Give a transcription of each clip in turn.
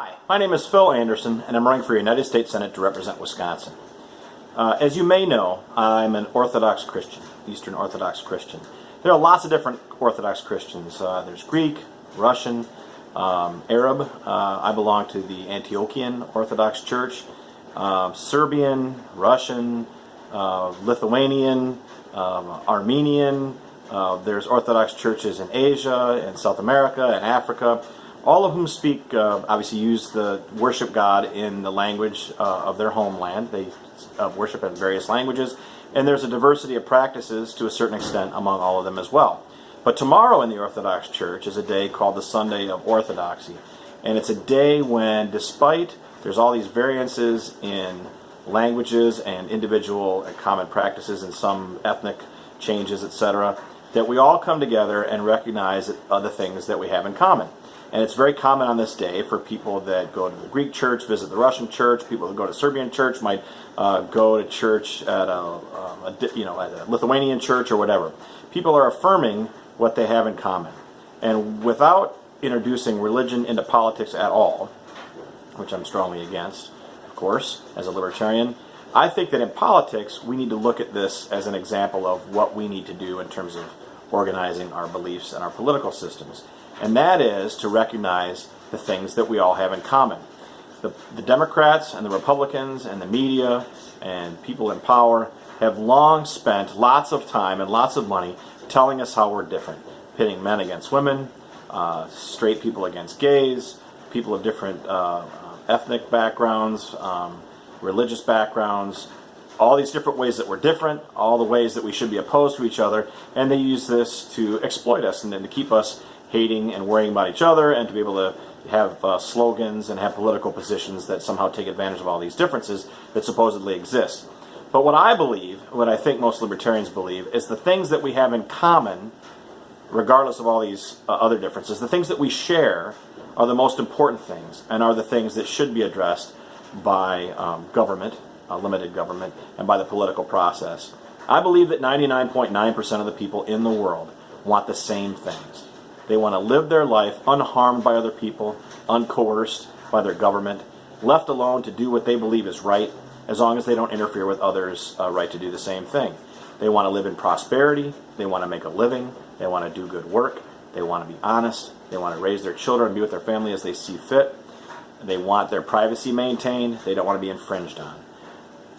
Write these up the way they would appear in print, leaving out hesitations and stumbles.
Hi, my name is Phil Anderson, and I'm running for United States Senate to represent Wisconsin. As you may know, I'm an Orthodox Christian, Eastern Orthodox Christian. There are lots of different Orthodox Christians. There's Greek, Russian, Arab. I belong to the Antiochian Orthodox Church. Serbian, Russian, Lithuanian, Armenian. There's Orthodox churches in Asia, in South America, and Africa. All of whom speak, obviously worship God in the language of their homeland. They worship in various languages, and there's a diversity of practices to a certain extent among all of them as well. But tomorrow in the Orthodox Church is a day called the Sunday of Orthodoxy, and it's a day when, despite there's all these variances in languages and individual and common practices and some ethnic changes, etc., that we all come together and recognize the things that we have in common. And it's very common on this day for people that go to the Greek church, visit the Russian church. People who go to Serbian church might go to church at a Lithuanian church or whatever. People are affirming what they have in common. And without introducing religion into politics at all, which I'm strongly against, of course, as a libertarian, I think that in politics we need to look at this as an example of what we need to do in terms of organizing our beliefs and our political systems. And that is to recognize the things that we all have in common. The Democrats and the Republicans and the media and people in power have long spent lots of time and lots of money telling us how we're different, pitting men against women, straight people against gays, people of different ethnic backgrounds, religious backgrounds, all these different ways that we're different, all the ways that we should be opposed to each other, and they use this to exploit us and then to keep us hating and worrying about each other, and to be able to have slogans and have political positions that somehow take advantage of all these differences that supposedly exist. But what I believe, what I think most libertarians believe, is the things that we have in common, regardless of all these other differences, the things that we share are the most important things, and are the things that should be addressed by government, limited government, and by the political process. I believe that 99.9% of the people in the world want the same things. They want to live their life unharmed by other people, uncoerced by their government, left alone to do what they believe is right, as long as they don't interfere with others' right to do the same thing. They want to live in prosperity, they want to make a living, they want to do good work, they want to be honest, they want to raise their children and be with their family as they see fit, they want their privacy maintained, they don't want to be infringed on.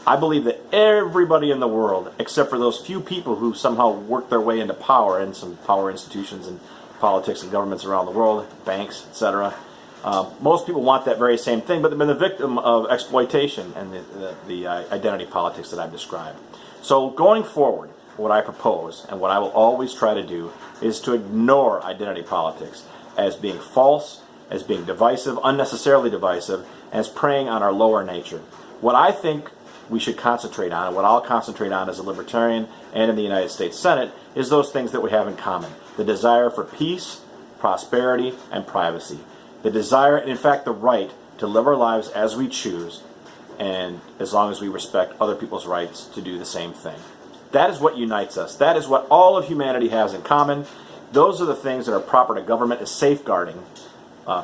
I believe that everybody in the world, except for those few people who somehow work their way into power in some power institutions and politics and governments around the world, banks, etc. Most people want that very same thing, but they've been the victim of exploitation and the identity politics that I've described. So going forward, what I propose and what I will always try to do is to ignore identity politics as being false, as being divisive, unnecessarily divisive, and as preying on our lower nature. What I think we should concentrate on, and what I'll concentrate on as a libertarian and in the United States Senate, is those things that we have in common. The desire for peace, prosperity, and privacy. The desire, and in fact the right, to live our lives as we choose, and as long as we respect other people's rights to do the same thing. That is what unites us. That is what all of humanity has in common. Those are the things that are proper to government, as safeguarding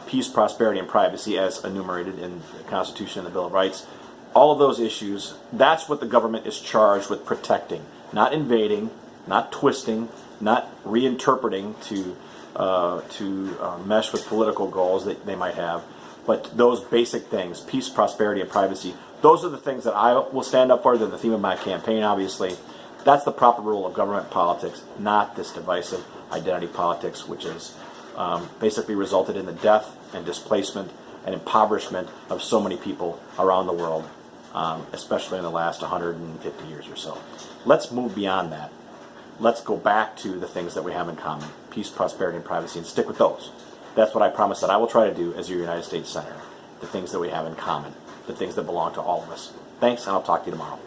peace, prosperity, and privacy as enumerated in the Constitution and the Bill of Rights. All of those issues, that's what the government is charged with protecting. Not invading, not twisting, not reinterpreting to mesh with political goals that they might have, but those basic things, peace, prosperity, and privacy, those are the things that I will stand up for. They're the theme of my campaign, obviously. That's the proper role of government politics, not this divisive identity politics, which has basically resulted in the death and displacement and impoverishment of so many people around the world, especially in the last 150 years or so. Let's move beyond that. Let's go back to the things that we have in common, peace, prosperity, and privacy, and stick with those. That's what I promise that I will try to do as your United States Senator, the things that we have in common, the things that belong to all of us. Thanks, and I'll talk to you tomorrow.